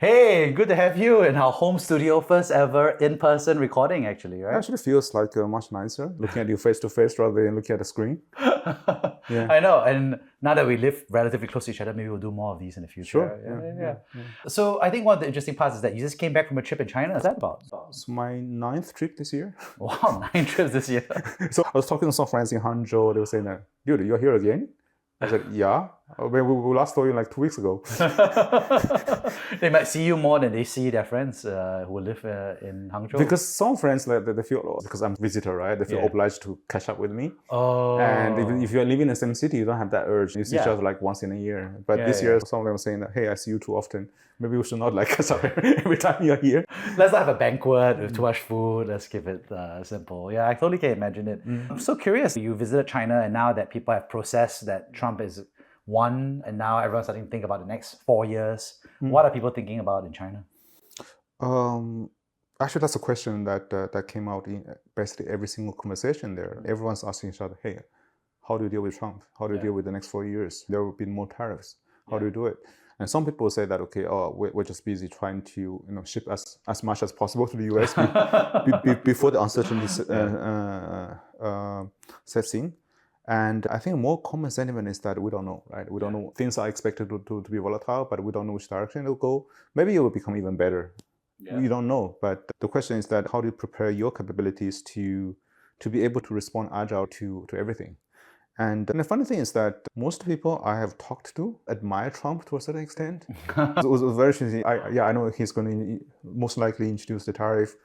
Hey, good to have you in our home studio, first ever in-person recording actually, It right? actually feels like much nicer looking at you face to face rather than looking at the screen. Yeah. I know, and now that we live relatively close to each other, maybe we'll do more of these in the future. Sure. Yeah. So I think one of the interesting parts is that you just came back from a trip in China. Is that about? It's my 9th trip this year. Wow, 9 trips this year. So I was talking to some friends in Hangzhou. They were saying that, dude, you're here again? I said, yeah. We last saw you like 2 weeks ago. They might see you more than they see their friends who live in Hangzhou. Because some friends, like, they feel, because I'm a visitor, right? They feel obliged to catch up with me. Oh. And even if you're living in the same city, you don't have that urge. You see each other like once in a year. But this year, some of them were saying that, hey, I see you too often. Maybe we should not like catch up every time you're here. Let's not have a banquet with too much food. Let's keep it simple. Yeah, I totally can imagine it. I'm so curious. You visited China, and now that people have processed that Trump is won, and now everyone's starting to think about the next 4 years. What are people thinking about in China? Actually, that's a question that came out in basically every single conversation there. Everyone's asking each other, hey, how do you deal with Trump? How do you deal with the next 4 years? There will be more tariffs. How do you do it? And some people say that, okay, we're just busy trying to ship as much as possible to the US before the uncertainty sets in. And I think a more common sentiment is that we don't know, right? We don't know. Things are expected to be volatile, but we don't know which direction it'll go. Maybe it will become even better. We don't know. But the question is that how do you prepare your capabilities to be able to respond agile to everything? And the funny thing is that most people I have talked to admire Trump to a certain extent. It was very interesting. I know he's going to most likely introduce the tariff.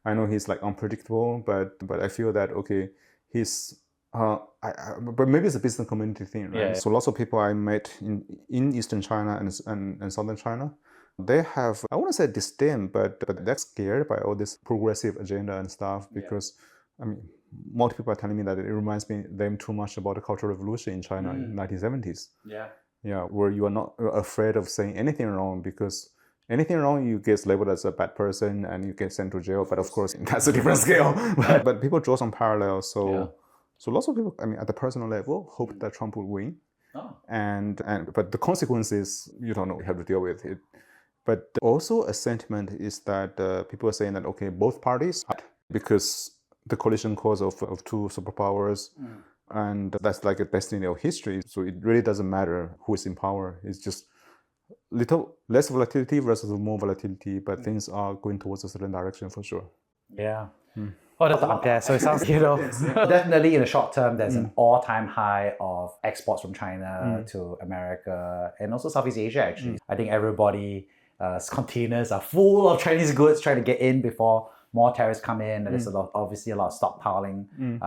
I know he's like unpredictable, but I feel that, okay, he's but maybe it's a business community thing, right? So lots of people I met in Eastern China and Southern China, they have, I wouldn't say disdain, but they're scared by all this progressive agenda and stuff because, I mean, most people are telling me that it reminds them too much about the Cultural Revolution in China in the 1970s. Where you are not afraid of saying anything wrong because anything wrong, you get labeled as a bad person and you get sent to jail. But of course, that's a different scale. But people draw some parallels. So lots of people, I mean, at the personal level, hope that Trump will win. But the consequences, you don't know, you have to deal with it. But also a sentiment is that people are saying that, okay, both parties, because the collision cause of two superpowers, and that's like a destiny of history. So it really doesn't matter who is in power. It's just little less volatility versus more volatility, but things are going towards a certain direction for sure. Yeah. Oh, that's up there. So it sounds, definitely in the short term, there's an all-time high of exports from China to America and also Southeast Asia, actually. I think everybody's containers are full of Chinese goods trying to get in before more tariffs come in. There's obviously a lot of stockpiling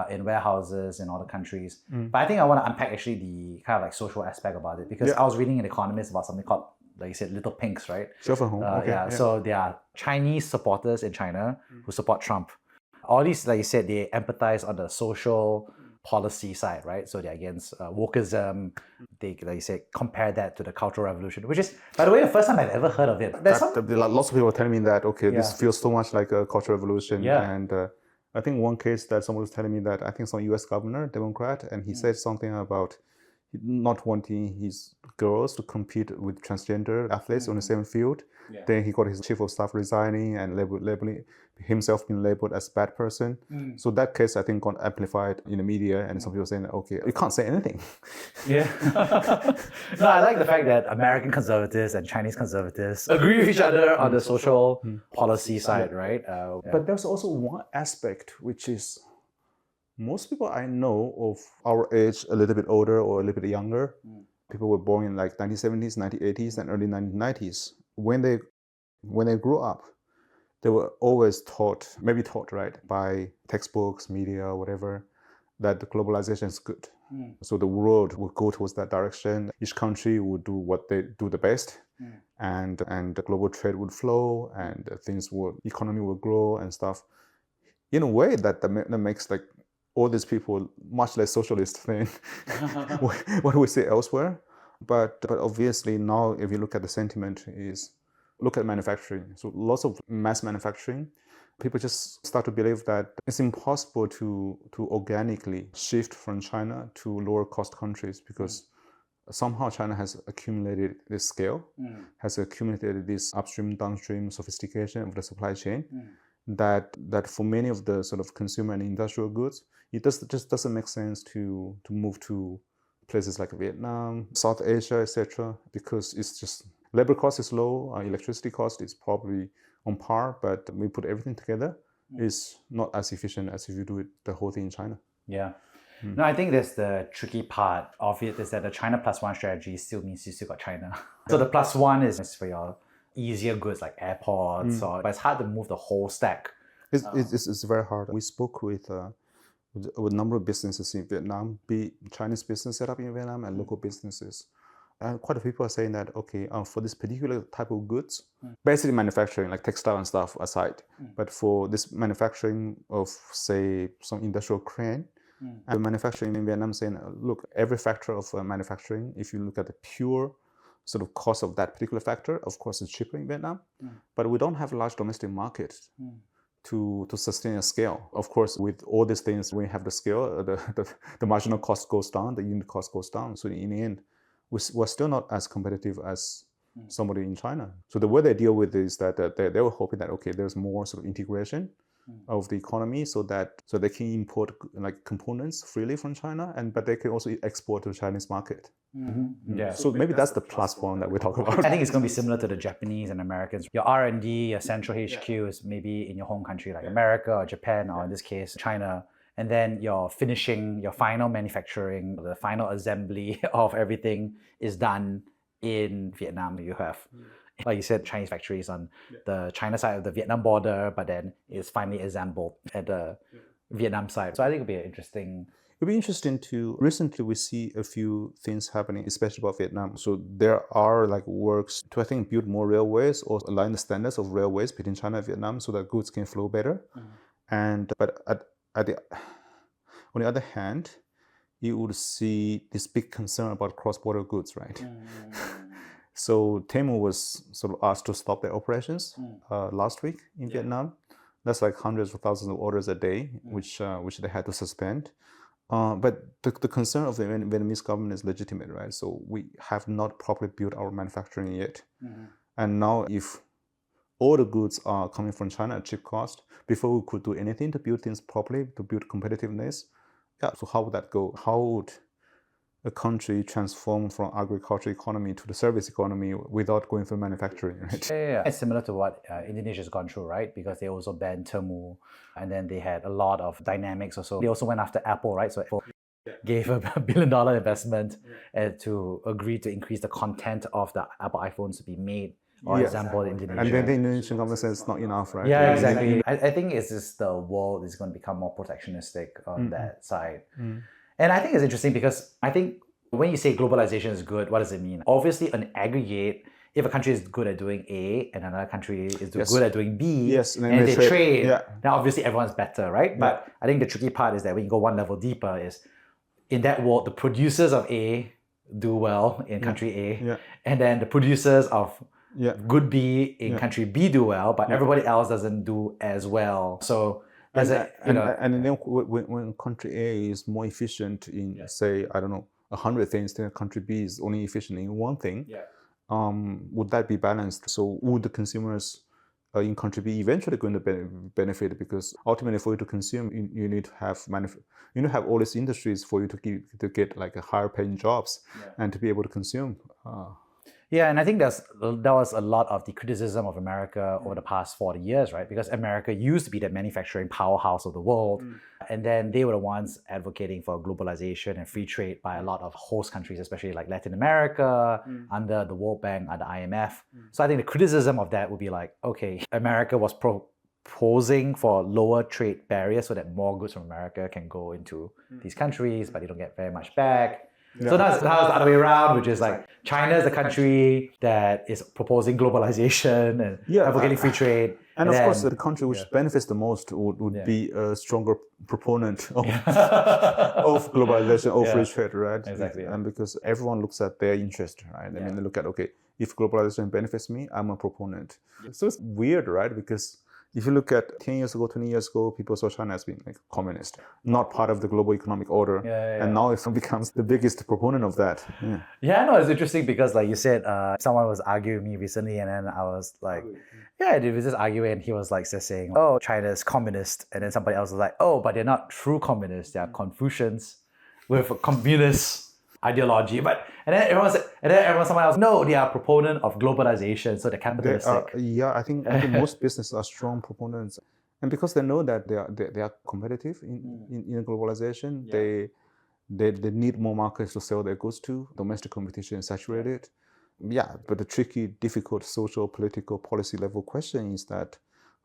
in warehouses in all the countries. But I think I want to unpack actually the kind of like social aspect about it because I was reading in Economist about something called, like you said, little pinks, right? So there are Chinese supporters in China who support Trump. All these, like you said, they empathize on the social policy side, right? So they're against wokeism. They, like you said, compare that to the Cultural Revolution, which is, by the way, the first time I've ever heard of it. Lots of people are telling me that, okay, this feels so much like a Cultural Revolution. And I think one case that someone was telling me that, I think some U.S. governor, Democrat, and he said something about not wanting his girls to compete with transgender athletes on the same field. Then he got his chief of staff resigning and labeling himself being labeled as a bad person. So that case, I think, got amplified in the media, and some people saying, okay, you can't say anything. No, I like the fact that American conservatives and Chinese conservatives agree with each other on the social policy side, right? But there's also one aspect which is most people I know of our age, a little bit older or a little bit younger, people were born in like 1970s, 1980s, and early 1990s. When they grew up, they were always taught, right, by textbooks, media, whatever, that the globalization is good. So the world would go towards that direction. Each country would do what they do the best, and the global trade would flow, and economy would grow and stuff. In a way, that makes like all these people much less socialist than what we see elsewhere. But obviously now, if you look at the sentiment, is look at manufacturing. So lots of mass manufacturing. People just start to believe that it's impossible to organically shift from China to lower cost countries because somehow China has accumulated this scale, has accumulated this upstream, downstream sophistication of the supply chain, that for many of the sort of consumer and industrial goods, it just doesn't make sense to move to places like Vietnam, South Asia, etc., because it's just labor cost is low, electricity cost is probably on par, but we put everything together, is not as efficient as if you do it the whole thing in China. Yeah. No, I think that's the tricky part of it, is that the China plus one strategy still means you still got China. So the plus one is for your easier goods like airports, but it's hard to move the whole stack. It's very hard. We spoke with a number of businesses in Vietnam, be Chinese business set up in Vietnam and local businesses. And quite a few people are saying that, okay, for this particular type of goods, basically manufacturing, like textile and stuff aside, but for this manufacturing of, say, some industrial crane, and manufacturing in Vietnam saying, look, every factor of manufacturing, if you look at the pure sort of cost of that particular factor, of course, it's cheaper in Vietnam, but we don't have a large domestic market to sustain a scale. Of course, with all these things, when you have the scale, the marginal cost goes down, the unit cost goes down. So in the end, we're still not as competitive as somebody in China. So the way they deal with it is that they were hoping that, okay, there's more sort of integration of the economy so they can import like components freely from China, but they can also export to the Chinese market. Yeah. So maybe that's the plus one that we talk about. I think it's going to be similar to the Japanese and Americans. Your R&D, your central HQ is maybe in your home country like America or Japan, or in this case, China. And then your finishing, your final manufacturing, the final assembly of everything is done in Vietnam. You have, like you said, Chinese factories on the China side of the Vietnam border, but then it's finally assembled at the Vietnam side. So I think it'll be interesting. It'll be interesting to, recently we see a few things happening, especially about Vietnam. So there are like works to, I think, build more railways or align the standards of railways between China and Vietnam so that goods can flow better. But on the other hand, you would see this big concern about cross-border goods, right? So Temu was sort of asked to stop their operations last week in Vietnam. That's like hundreds of thousands of orders a day, which they had to suspend. But the concern of the Vietnamese government is legitimate, right? So we have not properly built our manufacturing yet. And now if all the goods are coming from China at cheap cost, before we could do anything to build things properly, to build competitiveness, so how would that go? How would a country transform from agriculture economy to the service economy without going through manufacturing, right? Yeah. It's similar to what Indonesia's gone through, right? Because they also banned Temu, and then they had a lot of dynamics also. They also went after Apple, right? So Apple gave a $1 billion investment to agree to increase the content of the Apple iPhones to be made or assembled in Indonesia. And then the Indonesian government says it's not enough, right? Yeah, exactly. I think it's just the world is going to become more protectionistic on that side. And I think it's interesting because I think when you say globalization is good, what does it mean? Obviously, an aggregate, if a country is good at doing A and another country is good at doing B, and they trade, then obviously everyone's better, right? But I think the tricky part is that when you go one level deeper is, in that world, the producers of A do well in country A, and then the producers of good B in country B do well, but everybody else doesn't do as well. So and then when country A is more efficient in, say, I don't know, 100 things, then country B is only efficient in one thing, would that be balanced? So would the consumers in country B eventually going to benefit? Because ultimately, for you to consume, you need to have all these industries for you to get like a higher paying jobs and to be able to consume. Yeah, and I think that was a lot of the criticism of America over the past 40 years, right? Because America used to be the manufacturing powerhouse of the world, and then they were the ones advocating for globalization and free trade by a lot of host countries, especially like Latin America, under the World Bank, under IMF. So I think the criticism of that would be like, okay, America was proposing for lower trade barriers so that more goods from America can go into these countries, but they don't get very much back. So now it's the other way around, which is like China is the country that is proposing globalization and advocating free trade. And of course, the country which benefits the most would be a stronger proponent of globalization, of free trade, right? Exactly. And because everyone looks at their interest, right? They look at, okay, if globalization benefits me, I'm a proponent. So it's weird, right? Because If you look at 10 years ago, 20 years ago, people saw China as being like communist, not part of the global economic order. And now it becomes the biggest proponent of that. No, it's interesting because like you said, someone was arguing with me recently and then I was like, it was just arguing and he was like just saying, oh, China's communist. And then somebody else was like, oh, but they're not true communists. They are Confucians with a communist ideology. And then someone else, no, they are proponent of globalization, so they're capitalistic. I think most businesses are strong proponents. And because they know that they are competitive in globalization, they need more markets to sell their goods to. Domestic competition is saturated. But the tricky, difficult social, political, policy level question is that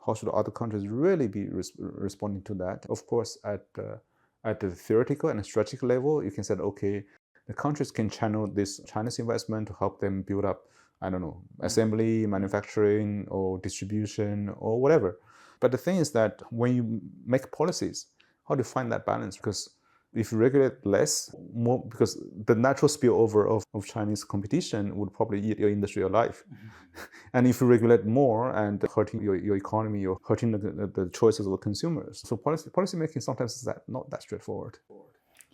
how should other countries really be responding to that? Of course, at the theoretical and strategic level, you can say, okay, the countries can channel this Chinese investment to help them build up, I don't know, assembly, manufacturing, or distribution, or whatever. But the thing is that when you make policies, how do you find that balance? Because if you regulate less, more, because the natural spillover of Chinese competition would probably eat your industry alive. And if you regulate more and hurting your economy or hurting the choices of the consumers. So policy making sometimes is not that straightforward.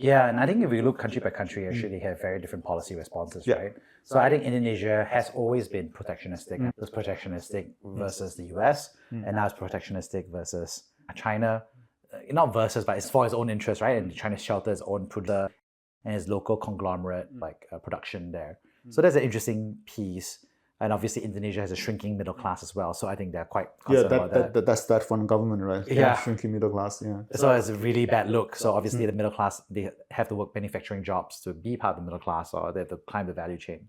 Yeah, and I think if we look country by country, actually they have very different policy responses, right? So I think Indonesia has always been protectionistic. It was protectionistic versus the US, and now it's protectionistic versus China. Not versus, but it's for its own interest, right? And China shelters its own product and its local conglomerate production there. So that's an interesting piece. And obviously Indonesia has a shrinking middle class as well. So I think they're quite concerned about that. That's that one government, right? Shrinking middle class, So it's a really bad look. So obviously the middle class, they have to work manufacturing jobs to be part of the middle class, or they have to climb the value chain.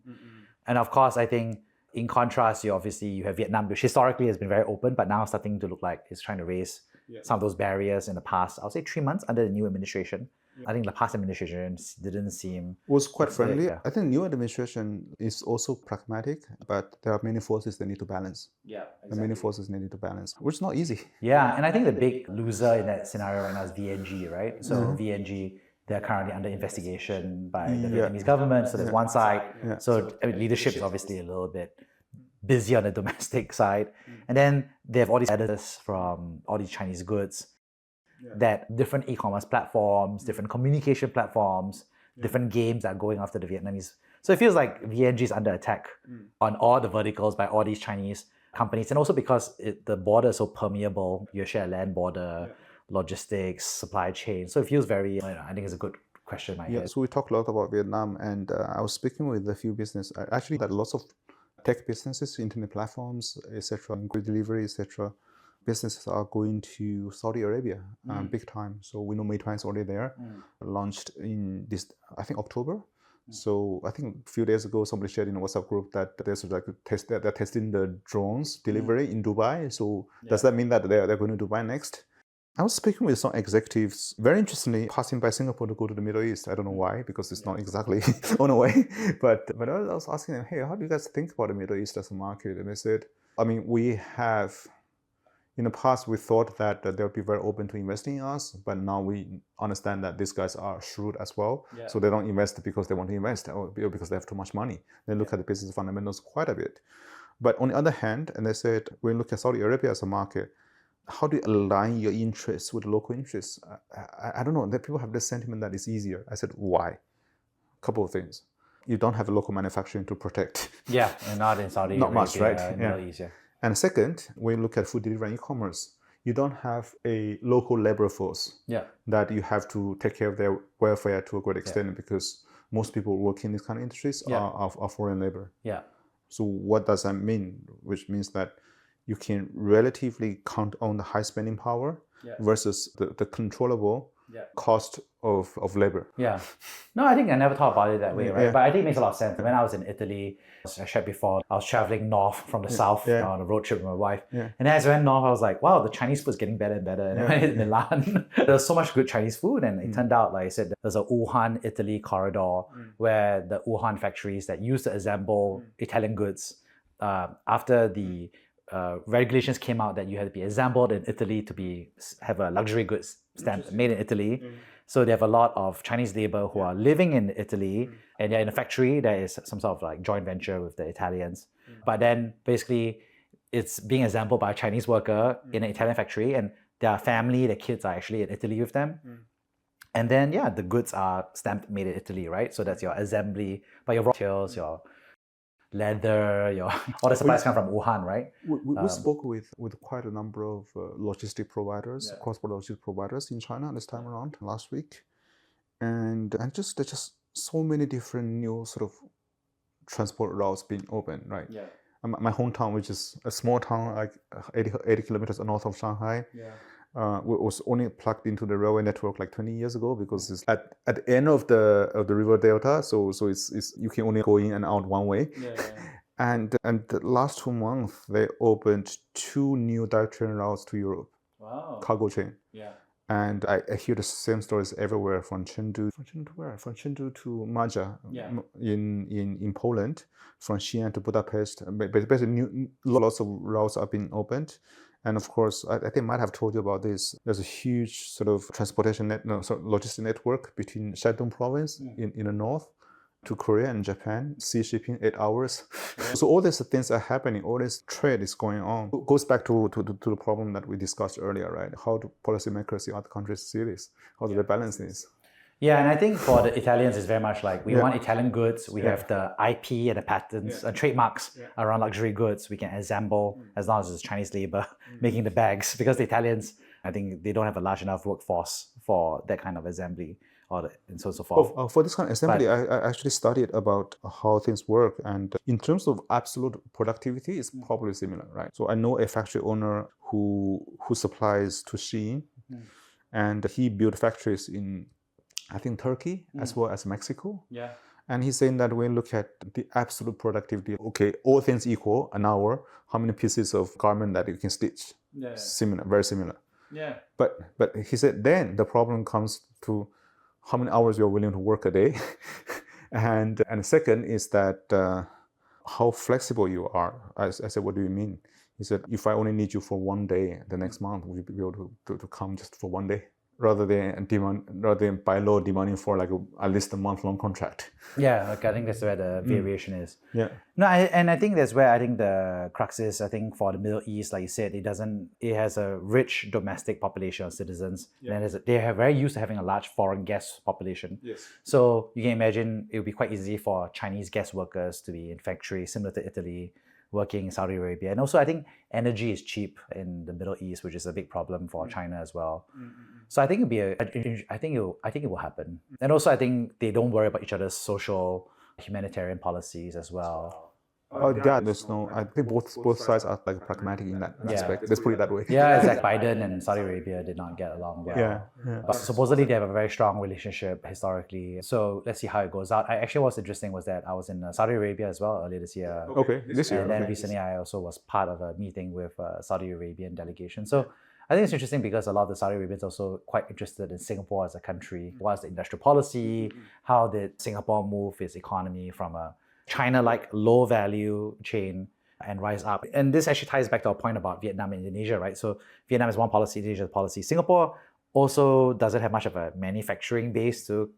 And of course, I think in contrast, you have Vietnam, which historically has been very open, but now starting to look like it's trying to raise some of those barriers in the past, I'll say 3 months under the new administration. I think the past administration didn't seem... was quite friendly. I think new administration is also pragmatic, but there are many forces that need to balance. And many forces needed to balance, which is not easy. And I think the big loser in that scenario right now is VNG, right? So VNG, they're currently under investigation by the Vietnamese government. So there's one side. So leadership is obviously a little bit busy on the domestic side. And then they have all these editors from all these Chinese goods that different e-commerce platforms, different communication platforms, different games are going after the Vietnamese. So it feels like VNG is under attack on all the verticals by all these Chinese companies. And also because the border is so permeable, you share a land border, logistics, supply chain. So it feels very, I think it's a good question in my head. So we talked a lot about Vietnam, and I was speaking with a few business, actually that lots of tech businesses, internet platforms, etc., grid delivery, etc., businesses are going to Saudi Arabia big time. So we know Meituan is already there, launched in this, I think, October. So I think a few days ago, somebody shared in a WhatsApp group that there's like they're testing the drones delivery in Dubai. So does that mean that they're going to Dubai next? I was speaking with some executives, very interestingly, passing by Singapore to go to the Middle East. I don't know why, because it's not exactly on the way. But I was asking them, hey, how do you guys think about the Middle East as a market? And they said, I mean, we have... in the past, we thought that they'll be very open to investing in us, but now we understand that these guys are shrewd as well. So they don't invest because they want to invest or because they have too much money. They look at the business fundamentals quite a bit. But on the other hand, and they said, when you look at Saudi Arabia as a market, how do you align your interests with local interests? I don't know. That people have this sentiment that it's easier. I said, why? A couple of things. You don't have a local manufacturing to protect. And not in Saudi Arabia. Not much, right? Middle East, And second, when you look at food delivery and e-commerce, you don't have a local labor force that you have to take care of their welfare to a great extent because most people working in these kind of industries are foreign labor. So what does that mean? Which means that you can relatively count on the high spending power versus the controllable cost of labor. No, I think I never thought about it that way, right? But I think it makes a lot of sense. When I was in Italy, as I shared before, I was traveling north from the south on a road trip with my wife. And as I went north, I was like, wow, the Chinese food is getting better and better. And when I hit Milan, there was so much good Chinese food. And it turned out, like I said, there's a Wuhan, Italy corridor where the Wuhan factories that used to assemble Italian goods, after the regulations came out that you had to be assembled in Italy to have a luxury goods stamp made in Italy. So they have a lot of Chinese labor who are living in Italy and they're in a factory that is some sort of like joint venture with the Italians. But then basically it's being assembled by a Chinese worker in an Italian factory, and their family, their kids are actually in Italy with them. And then, yeah, the goods are stamped made in Italy, right? So that's your assembly, but your raw materials, your leather, your all the supplies come from Wuhan, right? We spoke with quite a number of logistic providers, cross-border logistic providers in China this time around last week, and there's just so many different new sort of transport routes being opened, right? Yeah. My hometown, which is a small town like 80 kilometers north of Shanghai, was only plugged into the railway network like 20 years ago because it's at the end of the river delta, so it's you can only go in and out one way. And the last 2 months they opened 2 new direct train routes to Europe. Wow. Cargo train. Yeah. And I hear the same stories everywhere from Chengdu to where? From Chengdu to Mazia in Poland, from Xi'an to Budapest. Basically, lots of routes are being opened. And of course, I think I might have told you about this. There's a huge sort of logistic network between Shandong province in the north to Korea and Japan, sea shipping 8 hours. So all these things are happening, all this trade is going on. It goes back to the problem that we discussed earlier, right? How do policymakers in other countries see this? How do they balance this? Yeah, and I think for the Italians, it's very much like we want Italian goods. We have the IP and the patents and trademarks around luxury goods. We can assemble as long as it's Chinese labor making the bags, because the Italians, I think they don't have a large enough workforce for that kind of assembly. And so forth. For this kind of assembly, I actually studied about how things work, and in terms of absolute productivity, it's probably similar, right? So I know a factory owner who supplies to Xi'an, and he built factories in, I think, Turkey as well as Mexico. Yeah. And he's saying that when we look at the absolute productivity, okay, all things equal, an hour, how many pieces of garment that you can stitch? Similar, very similar. Yeah. But he said then the problem comes to how many hours you're willing to work a day. and the second is that how flexible you are. I said, what do you mean? He said, if I only need you for 1 day, the next month, would you be able to come just for 1 day? Rather than by law demanding for like at least a month-long contract. Yeah, like I think that's where the variation is. Yeah. No, I think that's where I think the crux is. I think for the Middle East, like you said, it has a rich domestic population of citizens, and they are very used to having a large foreign guest population. Yes. So you can imagine it would be quite easy for Chinese guest workers to be in factories similar to Italy, working in Saudi Arabia. And also I think energy is cheap in the Middle East, which is a big problem for China as well. So I think I think it will happen. And also I think they don't worry about each other's social, humanitarian policies as well. There's no. I think both sides are like pragmatic in that aspect. Let's put it that way. Yeah, exactly. Biden and Saudi Arabia did not get along well. Yeah. But supposedly they have a very strong relationship historically. So let's see how it goes out. What's interesting was that I was in Saudi Arabia as well earlier this year. Okay, this year. And then recently I also was part of a meeting with a Saudi Arabian delegation. So I think it's interesting because a lot of the Saudi Arabians are also quite interested in Singapore as a country. What's the industrial policy? How did Singapore move its economy from a China-like low value chain and rise up? And this actually ties back to our point about Vietnam and Indonesia, right? So Vietnam is one policy, Indonesia is policy. Singapore also doesn't have much of a manufacturing base to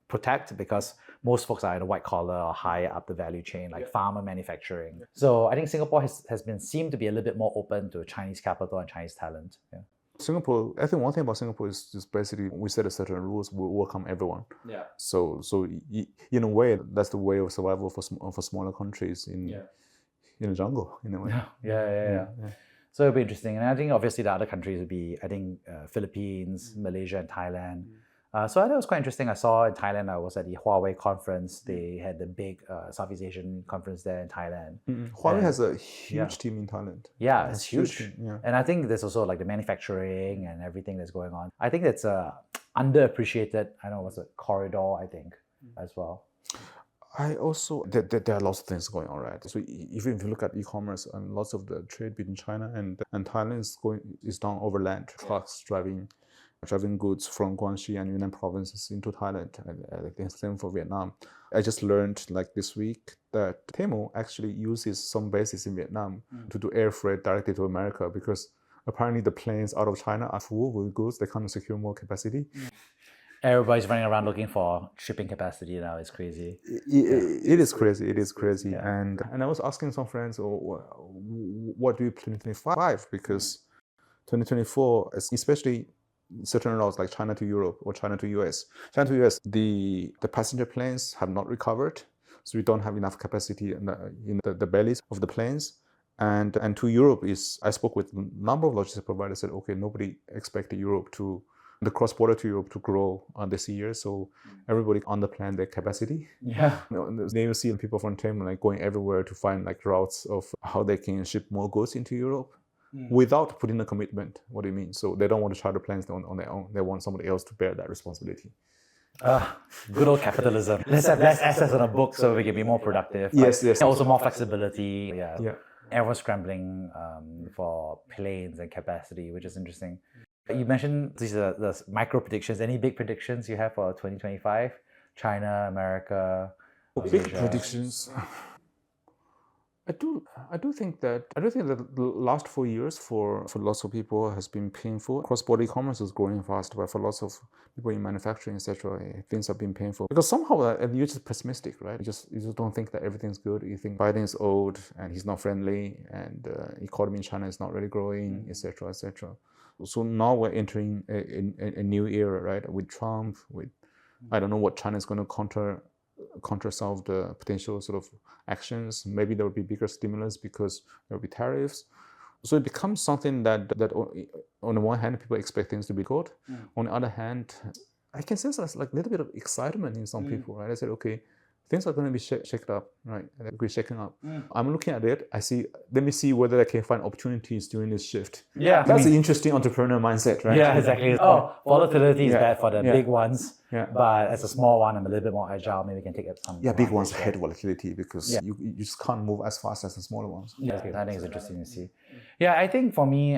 protect, because most folks are in a white collar or higher up the value chain, like farmer manufacturing. So I think Singapore has been seemed to be a little bit more open to Chinese capital and Chinese talent. Yeah. Singapore, I think one thing about Singapore is just basically we set a certain rules, we welcome everyone. Yeah. So in a way, that's the way of survival for smaller countries in the jungle, in a way. Yeah. So it'll be interesting. And I think obviously the other countries would be, I think, Philippines, Malaysia, and Thailand. So I thought it was quite interesting. I saw in Thailand, I was at the Huawei conference. They had the big Southeast Asian conference there in Thailand. Huawei has a huge team in Thailand. Yeah, it's huge. And I think there's also like the manufacturing and everything that's going on. I think that's underappreciated, corridor, I think, as well. I also, there are lots of things going on, right? So even if you look at e-commerce, and lots of the trade between China and Thailand is done over land, trucks driving goods from Guangxi and Yunnan provinces into Thailand. And the same for Vietnam. I just learned like this week that Temu actually uses some bases in Vietnam to do air freight directly to America, because apparently the planes out of China are full with goods. They can't secure more capacity. Everybody's running around looking for shipping capacity now. It's crazy. It is crazy. It is crazy. Yeah. And I was asking some friends, what do you plan 2025? Because 2024, especially certain routes like China to Europe or China to US. China to US, the passenger planes have not recovered, so we don't have enough capacity in the bellies of the planes. And to Europe I spoke with a number of logistics providers, said, okay, nobody expected the cross-border to Europe to grow this year, so everybody underplanned their capacity. Yeah. Then you see people from Taiwan like going everywhere to find like routes of how they can ship more goods into Europe without putting a commitment. What do you mean? So they don't want to charter planes on their own. They want somebody else to bear that responsibility. Good old capitalism. Let's have less assets on a book so we can be more productive. Yes. And also more flexibility. Yeah. Everyone's scrambling for planes and capacity, which is interesting. You mentioned these are the micro predictions. Any big predictions you have for 2025? China, America, Big Asia? predictions. I do think that the last 4 years for lots of people has been painful. Cross-border e-commerce is growing fast, but for lots of people in manufacturing, etc., things have been painful because somehow you're just pessimistic, right? You just don't think that everything's good. You think Biden is old and he's not friendly, and economy in China is not really growing, etc., etc. So now we're entering a new era, right? With Trump, with I don't know what China is going to counter some of the potential sort of actions. Maybe there will be bigger stimulus because there will be tariffs. So it becomes something that on the one hand people expect things to be good. On the other hand, I can sense like a little bit of excitement in some people, right? I said, okay, things are going to be shaken up, right? We're shaken up. I'm looking at it. Let me see whether I can find opportunities during this shift. Yeah, that's an interesting entrepreneur mindset, right? Yeah, exactly. Volatility is bad for the big ones. Yeah. But as a small one, I'm a little bit more agile. Maybe we can take up some. Yeah, big ones hate volatility because you just can't move as fast as the smaller ones. Yeah, I think it's interesting to see. Yeah, I think for me,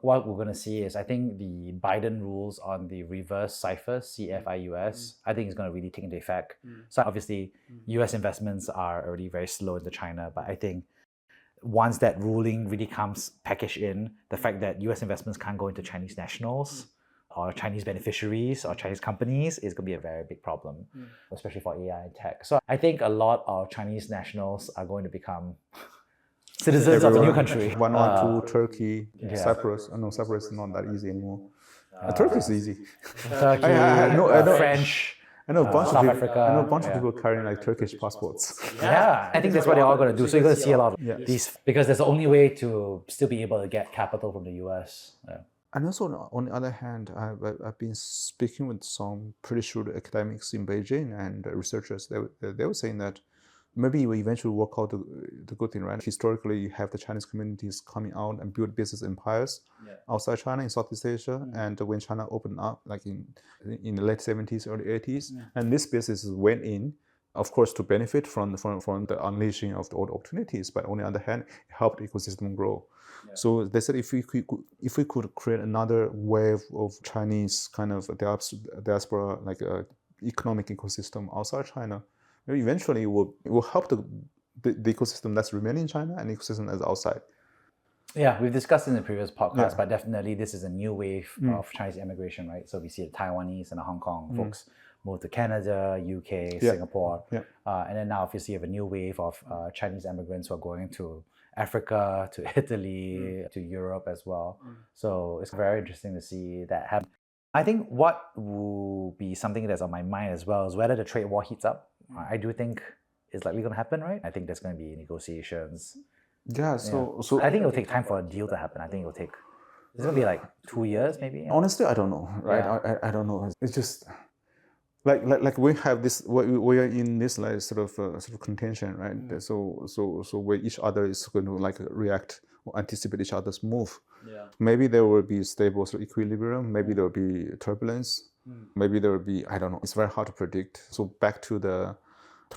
what we're going to see is the Biden rules on the reverse ciphers, CFIUS, I think is going to really take into effect. So obviously, US investments are already very slow into China, but I think once that ruling really comes packaged in, the fact that US investments can't go into Chinese nationals or Chinese beneficiaries or Chinese companies is going to be a very big problem, especially for AI and tech. So I think a lot of Chinese nationals are going to become citizens of the new country. Vanuatu, Turkey, Cyprus. No, Cyprus is not that easy anymore. Turkey is easy. Turkey, I know, French. I know a bunch South of Africa. I know a bunch of people carrying like Turkish passports. Yeah, I think that's what they're all going to do. So you're going to see a lot of these because there's the only way to still be able to get capital from the US. Yeah. And also, on the other hand, I've been speaking with some pretty shrewd academics in Beijing and researchers. They were saying that maybe we eventually work out the good thing, right? Historically, you have the Chinese communities coming out and build business empires outside China in Southeast Asia. And when China opened up, like in the late 70s, early 80s, and this business went in, of course, to benefit from the unleashing of the old opportunities. But on the other hand, it helped the ecosystem grow. So they said if we could create another wave of Chinese kind of diaspora, like economic ecosystem outside China, maybe eventually it will help the ecosystem that's remaining in China and the ecosystem that's outside. Yeah, we've discussed in the previous podcast, but definitely this is a new wave of Chinese immigration, right? So we see the Taiwanese and the Hong Kong folks move to Canada, UK, Singapore. And then now obviously you have a new wave of Chinese immigrants who are going to Africa, to Italy, to Europe as well. So it's very interesting to see that happen. I think what will be something that's on my mind as well is whether the trade war heats up. I do think it's likely going to happen, right? I think there's going to be negotiations. Yeah, so I think it'll take time for a deal to happen. I think it's going to be like 2 years maybe. Honestly, I don't know, right? I don't know. It's just like we have this, we are in this like sort of contention, right? So where each other is going to like react or anticipate each other's move. Maybe there will be stable sort of equilibrium. Maybe there will be turbulence. Maybe there will be, I don't know. It's very hard to predict. So back to the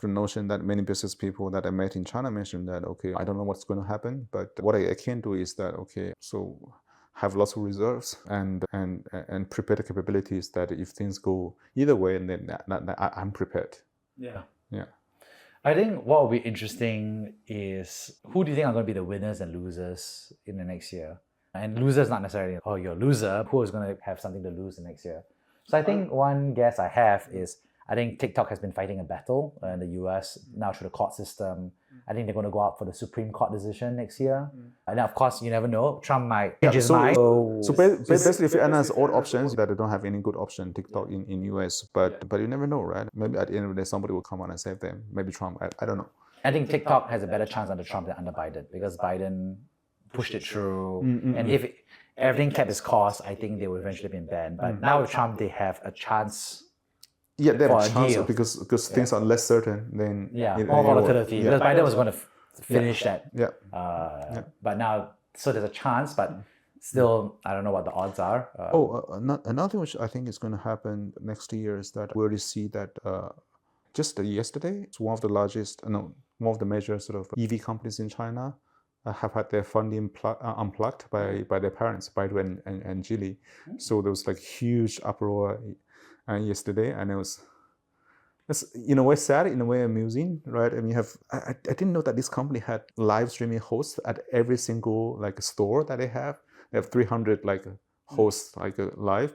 notion that many business people that I met in China mentioned that, okay, I don't know what's going to happen, but what I can do is that, okay, so have lots of reserves and prepare the capabilities that if things go either way, and then I'm prepared. Yeah. I think what will be interesting is who do you think are going to be the winners and losers in the next year? And losers not necessarily, oh, you're a loser. Who is going to have something to lose the next year? So I think one guess I have is I think TikTok has been fighting a battle in the US now through the court system. I think they're going to go out for the Supreme Court decision next year. And of course, you never know. Trump might change his mind. So basically, if you analyze all options, that they don't have any good option, TikTok in US. But you never know, right? Maybe at the end of the day, somebody will come out and save them. Maybe Trump. I don't know. I think TikTok has a better chance under Trump than under Biden because Biden pushed it through. And if everything kept its course, I think they would eventually be banned. But now with Trump, they have a chance. Yeah, they have a chance because things are less certain than more volatility. Because Biden was going to finish that. But now, so there's a chance, but still, I don't know what the odds are. Another thing which I think is going to happen next year is that we already see that just yesterday, it's one of the major sort of EV companies in China have had their funding unplugged by their parents, Baidu and Geely. So there was like huge uproar yesterday, and it's in a way sad, in a way amusing, right? I mean, I didn't know that this company had live streaming hosts at every single like store that they have. They have 300 like hosts like live,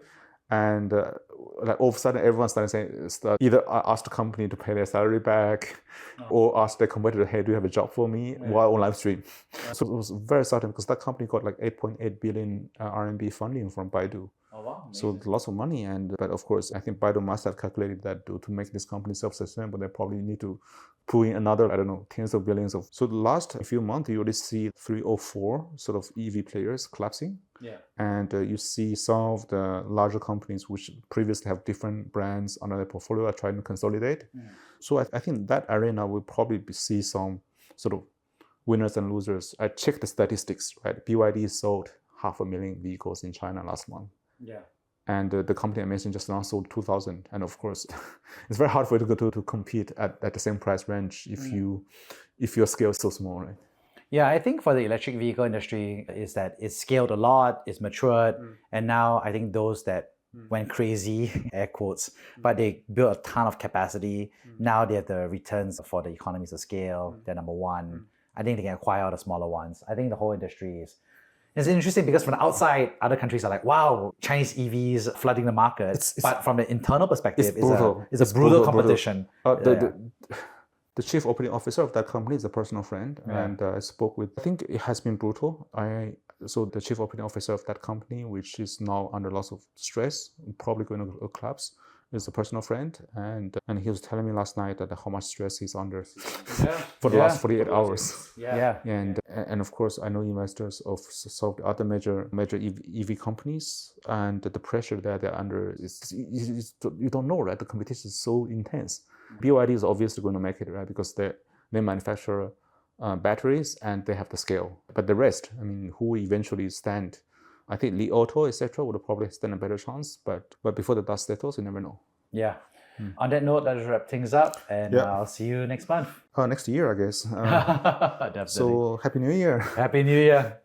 and like all of a sudden everyone started saying either ask the company to pay their salary back, or ask their competitor, hey, do you have a job for me while on live stream? So it was very sudden because that company got like 8.8 billion RMB funding from Baidu. Oh, wow. So lots of money, but of course, I think Baidu must have calculated that to make this company self-sustainable, they probably need to pull in another, I don't know, tens of billions of. So the last few months, you already see 3 or 4 sort of EV players collapsing. And you see some of the larger companies which previously have different brands under their portfolio are trying to consolidate. So I think that arena will probably see some sort of winners and losers. I checked the statistics, right? BYD sold 500,000 vehicles in China last month. And the company I mentioned just now sold 2,000. And of course, it's very hard for you to compete at the same price range if your scale is so small, right? Yeah, I think for the electric vehicle industry is that it's scaled a lot, it's matured, and now I think those that went crazy, air quotes, but they built a ton of capacity. Now they have the returns for the economies of scale. They're number one. I think they can acquire all the smaller ones. I think the whole industry it's interesting because from the outside, other countries are like, wow, Chinese EVs flooding the market. But from the internal perspective, it's a brutal competition. The chief operating officer of that company is a personal friend, and I spoke with. I think it has been brutal. So the chief operating officer of that company, which is now under lots of stress, probably going to collapse, is a personal friend, and he was telling me last night that how much stress he's under for the last 48 hours. And of course, I know investors of some of the other major EV companies, and the pressure that they're under is you don't know, right? The competition is so intense. BYD is obviously going to make it, right? Because they manufacture batteries and they have the scale. But the rest, I mean, who eventually stand? I think Li Auto, etc., would probably stand a better chance. But before the dust settles, you never know. Yeah. On that note, let's wrap things up, and I'll see you next month. Next year, I guess. Definitely. So Happy New Year. Happy New Year.